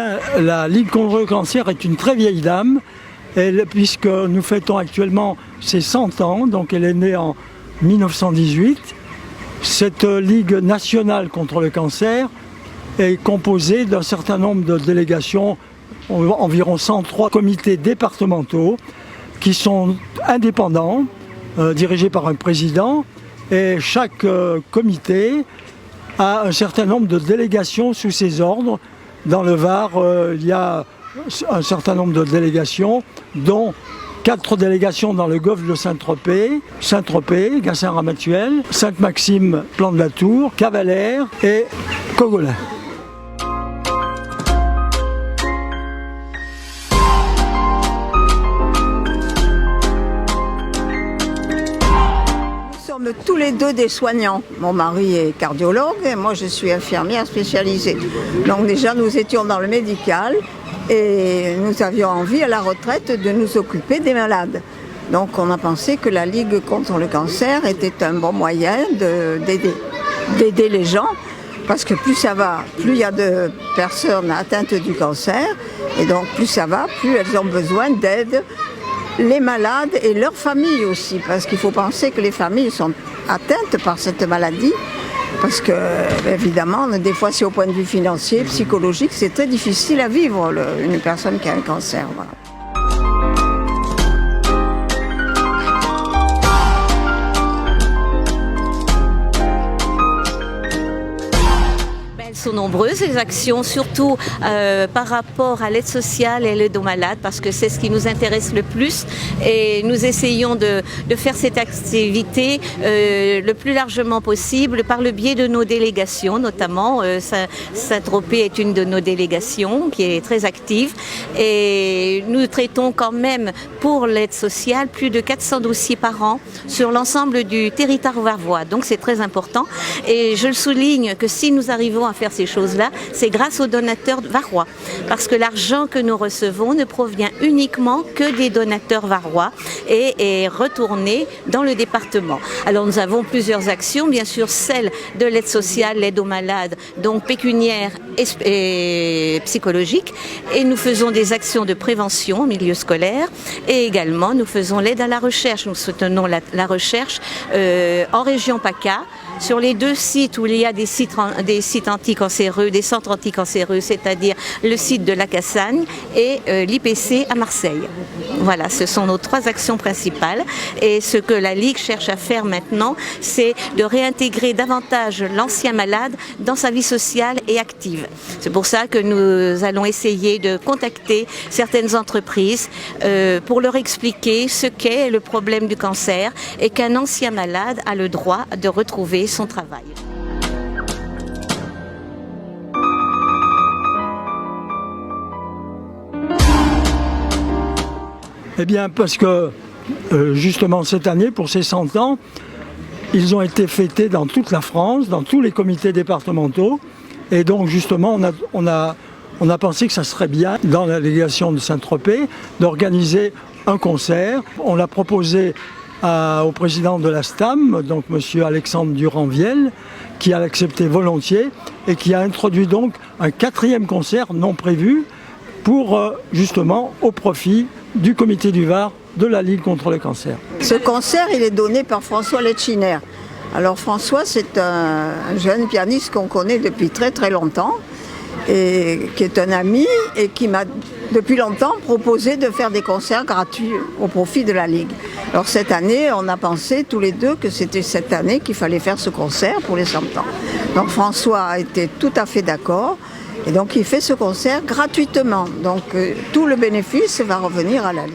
bien, la Ligue contre le cancer est une très vieille dame, puisque nous fêtons actuellement ses 100 ans, donc elle est née en 1918. Cette Ligue nationale contre le cancer est composée d'un certain nombre de délégations, environ 103 comités départementaux, qui sont indépendants, dirigés par un président, et chaque comité a un certain nombre de délégations sous ses ordres. Dans le Var, il y a un certain nombre de délégations, dont 4 délégations dans le golfe de Saint-Tropez, Gassin-Ramatuelle, Sainte-Maxime, Plan de la Tour, Cavalère et Cogolin. Nous sommes tous les deux des soignants. Mon mari est cardiologue et moi je suis infirmière spécialisée. Donc déjà nous étions dans le médical et nous avions envie à la retraite de nous occuper des malades. Donc on a pensé que la Ligue contre le cancer était un bon moyen d'aider les gens, parce que plus ça va, plus il y a de personnes atteintes du cancer, et donc plus ça va, plus elles ont besoin d'aide. Les malades et leurs familles aussi, parce qu'il faut penser que les familles sont atteintes par cette maladie, parce que évidemment, des fois c'est au point de vue financier, psychologique, c'est très difficile à vivre une personne qui a un cancer. Voilà. Sont nombreuses les actions, surtout par rapport à l'aide sociale et l'aide aux malades, parce que c'est ce qui nous intéresse le plus, et nous essayons de faire cette activité le plus largement possible par le biais de nos délégations, notamment Saint-Tropez est une de nos délégations qui est très active, et nous traitons quand même pour l'aide sociale plus de 400 dossiers par an sur l'ensemble du territoire varois, donc c'est très important, et je le souligne que si nous arrivons à faire ces choses-là, c'est grâce aux donateurs varois. Parce que l'argent que nous recevons ne provient uniquement que des donateurs varois et est retourné dans le département. Alors nous avons plusieurs actions, bien sûr celle de l'aide sociale, l'aide aux malades, donc pécuniaire et psychologique. Et nous faisons des actions de prévention au milieu scolaire. Et également, nous faisons l'aide à la recherche. Nous soutenons la recherche en région PACA, sur les 2 sites où il y a des sites anticancéreux, des centres anticancéreux, c'est-à-dire le site de la Cassagne et l'IPC à Marseille. Voilà, ce sont nos 3 actions principales. Et ce que la Ligue cherche à faire maintenant, c'est de réintégrer davantage l'ancien malade dans sa vie sociale et active. C'est pour ça que nous allons essayer de contacter certaines entreprises pour leur expliquer ce qu'est le problème du cancer et qu'un ancien malade a le droit de retrouver son travail. Eh bien, parce que justement cette année, pour ces 100 ans, ils ont été fêtés dans toute la France, dans tous les comités départementaux. Et donc justement, on a pensé que ça serait bien, dans la délégation de Saint-Tropez, d'organiser un concert. On l'a proposé au président de la STAM, donc M. Alexandre Durand-Viel, qui a accepté volontiers et qui a introduit donc un 4e concert non prévu pour justement au profit du comité du Var de la Ligue contre le cancer. Ce concert, il est donné par François Letchiner. Alors François, c'est un jeune pianiste qu'on connaît depuis très très longtemps, et qui est un ami et qui m'a depuis longtemps proposé de faire des concerts gratuits au profit de la Ligue. Alors cette année, on a pensé tous les deux que c'était cette année qu'il fallait faire ce concert pour les 100 ans. Donc François a été tout à fait d'accord, et donc il fait ce concert gratuitement. Donc tout le bénéfice va revenir à la Ligue.